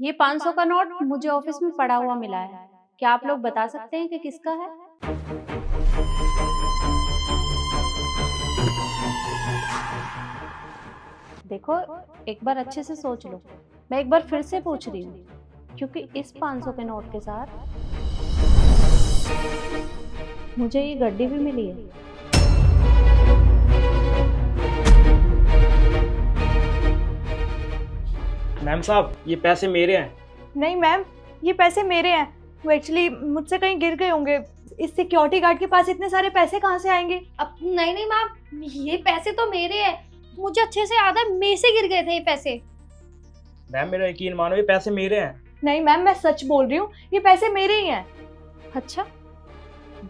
ये 500 का नोट मुझे ऑफिस में पड़ा हुआ मिला है। क्या आप लोग बता सकते हैं कि किसका है? देखो, एक बार अच्छे से सोच लो। मैं एक बार फिर से पूछ रही हूँ, क्योंकि इस 500 के नोट के साथ मुझे ये गड्डी भी मिली है। मैम साहब, ये पैसे मेरे हैं। नहीं मैम, ये पैसे मेरे हैं। वो एक्चुअली मुझसे कहीं गिर गए होंगे। इस सिक्योरिटी गार्ड के पास इतने सारे पैसे कहाँ से आएंगे? अब नहीं मैम, ये पैसे तो मेरे हैं। मुझे अच्छे से याद है, मेरे से गिर गए थे ये पैसे। मैम मेरा यकीन मानो, ये पैसे मेरे हैं। नहीं मैम, मैं सच बोल रही हूँ, ये पैसे मेरे ही हैं। अच्छा,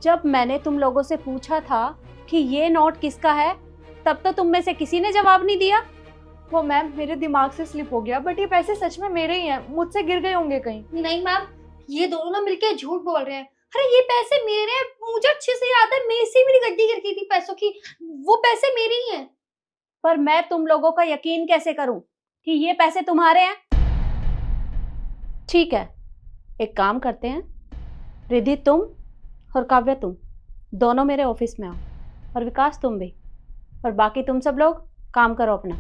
जब मैंने तुम लोगों से पूछा था कि ये नोट किसका है, तब तो तुम में से किसी ने जवाब नहीं दिया। वो मैम मेरे दिमाग से स्लिप हो गया, बट ये पैसे सच में मेरे ही हैं। मुझसे गिर गए होंगे कहीं। नहीं मैम, ये दोनों ना मिलके झूठ बोल रहे हैं। अरे ये पैसे मेरे हैं, मुझे अच्छे से याद है, मेरे से मेरी गड्डी गिर गई थी पैसों की। वो पैसे मेरे ही हैं। पर मैं तुम लोगों का यकीन कैसे करूं कि ये पैसे तुम्हारे हैं? ठीक है, एक काम करते हैं। रिद्धि तुम और काव्या तुम दोनों मेरे ऑफिस में आओ, और विकास तुम भी, और बाकी तुम सब लोग काम करो अपना।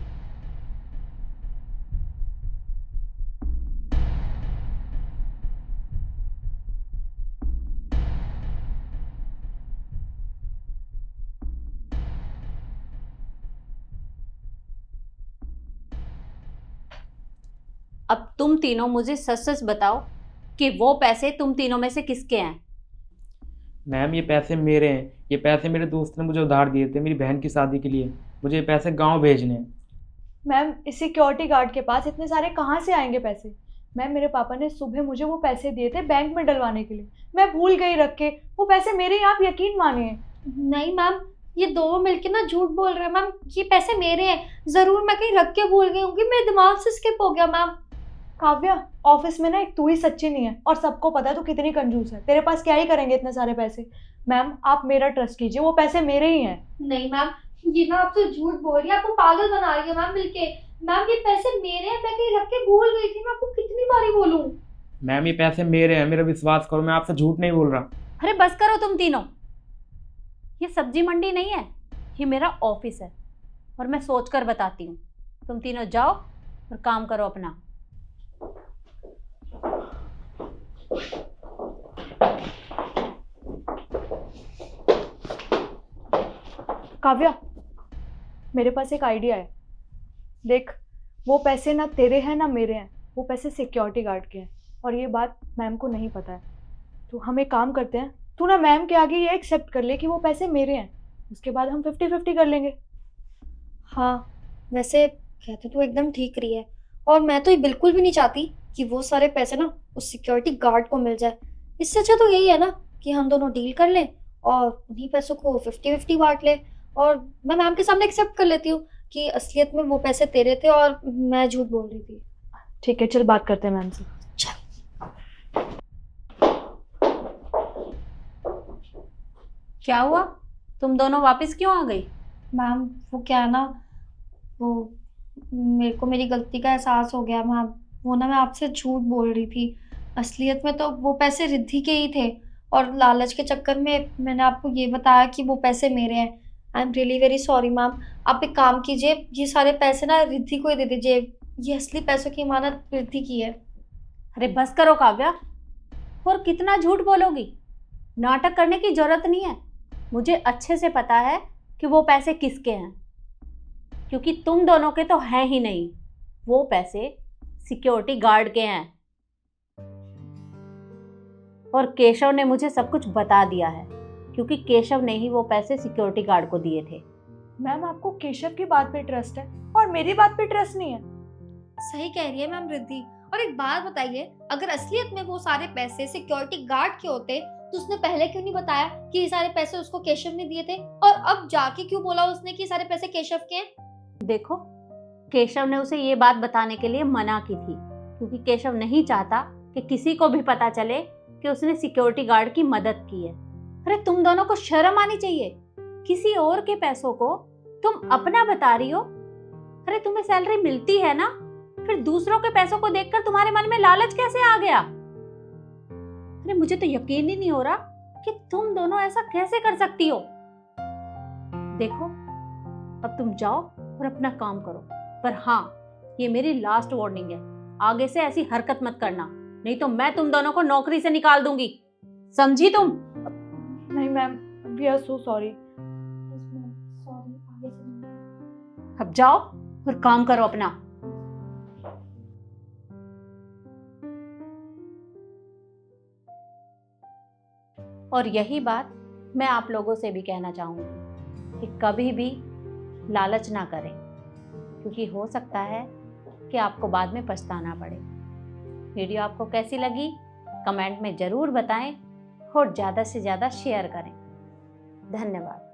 अब तुम तीनों मुझे सच सच बताओ कि वो पैसे तुम तीनों में से किसके हैं? मैम ये पैसे मेरे हैं। ये पैसे मेरे दोस्त ने मुझे उधार दिए थे मेरी बहन की शादी के लिए। मुझे ये पैसे गांव भेजने हैं। मैम इस सिक्योरिटी गार्ड के पास इतने सारे कहाँ से आएंगे पैसे? मैम मेरे पापा ने सुबह मुझे वो पैसे दिए थे बैंक में डलवाने के लिए। मैं भूल गई रख के। वो पैसे मेरे ही, आप यकीन मानिए। नहीं मैम, ये दोनों मिलके ना झूठ बोल रहे हैं मैम। ये पैसे मेरे हैं। जरूर मैं कहीं रख के भूल गई होंगी, मेरे दिमाग से स्किप हो गया मैम। काव्या, ऑफिस में ना एक तू ही सच्ची नहीं है, और सबको पता है तू कितनी कंजूस है। तेरे पास क्या ही करेंगे इतने सारे पैसे। मैम आप मेरा ट्रस्ट कीजिए, वो पैसे मेरे ही हैं। नहीं मैम, ये ना आपसे झूठ बोल रही है, आपको पागल बना रही है मैम मिलके। मैम ये पैसे मेरे हैं, मैं कहीं रख के भूल गई थी। मैं आपको कितनी बारी बोलूं? मैम ये पैसे मेरे हैं, मेरा विश्वास करो, मैं आपसे झूठ नहीं बोल रहा। अरे बस करो तुम तीनों। ये सब्जी मंडी नहीं है, ये मेरा ऑफिस है, और मैं सोच कर बताती हूँ। तुम तीनों जाओ और काम करो अपना। काव्या, मेरे पास एक आइडिया है। देख, वो पैसे ना तेरे हैं ना मेरे हैं, वो पैसे सिक्योरिटी गार्ड के हैं, और ये बात मैम को नहीं पता है। तो हम एक काम करते हैं, तू ना मैम के आगे ये एक्सेप्ट कर ले कि वो पैसे मेरे हैं। उसके बाद हम 50-50 कर लेंगे। हाँ, वैसे कहते तो एकदम ठीक रही है। और मैं तो ये बिल्कुल भी नहीं चाहती कि वो सारे पैसे ना उस सिक्योरिटी गार्ड को मिल जाए। इससे अच्छा तो यही है ना कि हम दोनों डील कर लें और उन्हीं पैसों को 50-50 बांट लें। और मैं मैम के सामने एक्सेप्ट कर लेती हूँ कि असलियत में वो पैसे तेरे थे और मैं झूठ बोल रही थी। ठीक है, चल बात करते हैं मैम से। क्या हुआ, तुम दोनों वापस क्यों आ गई? मैम वो क्या है ना, वो मेरे को मेरी गलती का एहसास हो गया मैम। वो ना मैं आपसे झूठ बोल रही थी। असलियत में तो वो पैसे रिद्धि के ही थे, और लालच के चक्कर में मैंने आपको ये बताया कि वो पैसे मेरे हैं। I am really very sorry ma'am. आप एक काम कीजिए, ये सारे पैसे ना रिद्धि को ही दे दीजिए। ये असली पैसों की इमानत रिद्धि की है। अरे बस करो काव्या, और कितना झूठ बोलोगी? नाटक करने की जरूरत नहीं है। मुझे अच्छे से पता है कि वो पैसे किसके हैं, क्योंकि तुम दोनों के तो हैं ही नहीं। वो पैसे सिक्योरिटी गार्ड के हैं, और केशव ने मुझे सब कुछ बता दिया है, क्योंकि केशव ने ही वो पैसे सिक्योरिटी गार्ड को दिए थे। मैम आपको केशव की बात पे ट्रस्ट है और मेरी बात पे ट्रस्ट नहीं है। सही कह रही है मैम रिद्धि। और एक बात बताइए, अगर असलियत में वो सारे पैसे सिक्योरिटी गार्ड के होते तो उसने पहले क्यों नहीं बताया कि ये सारे पैसे उसको केशव ने दिए थे? और अब जाके क्यों बोला उसने कि ये सारे पैसे केशव के हैं? देखो, केशव ने उसे ये बात बताने के लिए मना की थी, क्योंकि केशव नहीं चाहता कि किसी को भी पता चले कि उसने सिक्योरिटी गार्ड की मदद की है। अरे तुम दोनों को शर्म आनी चाहिए। किसी और के पैसों को तुम अपना बता रही हो। अरे तुम्हें सैलरी मिलती है ना, फिर दूसरों के पैसों को देखकर तुम्हारे मन में लालच कैसे आ गया? अरे मुझे तो यकीन ही नहीं हो रहा कि तुम दोनों ऐसा कैसे कर सकती हो। देखो, अब तुम जाओ और अपना काम करो, पर हाँ, ये मेरी लास्ट वार्निंग है, आगे से ऐसी हरकत मत करना, नहीं तो मैं तुम दोनों को नौकरी से निकाल दूंगी, समझी तुम? नहीं ma'am, we are so sorry. Sorry, आगे से नहीं। अब जाओ और काम करो अपना। और यही बात मैं आप लोगों से भी कहना चाहूंगी कि कभी भी लालच ना करें, क्योंकि हो सकता है कि आपको बाद में पछताना पड़े। वीडियो आपको कैसी लगी कमेंट में ज़रूर बताएं और ज़्यादा से ज़्यादा शेयर करें। धन्यवाद।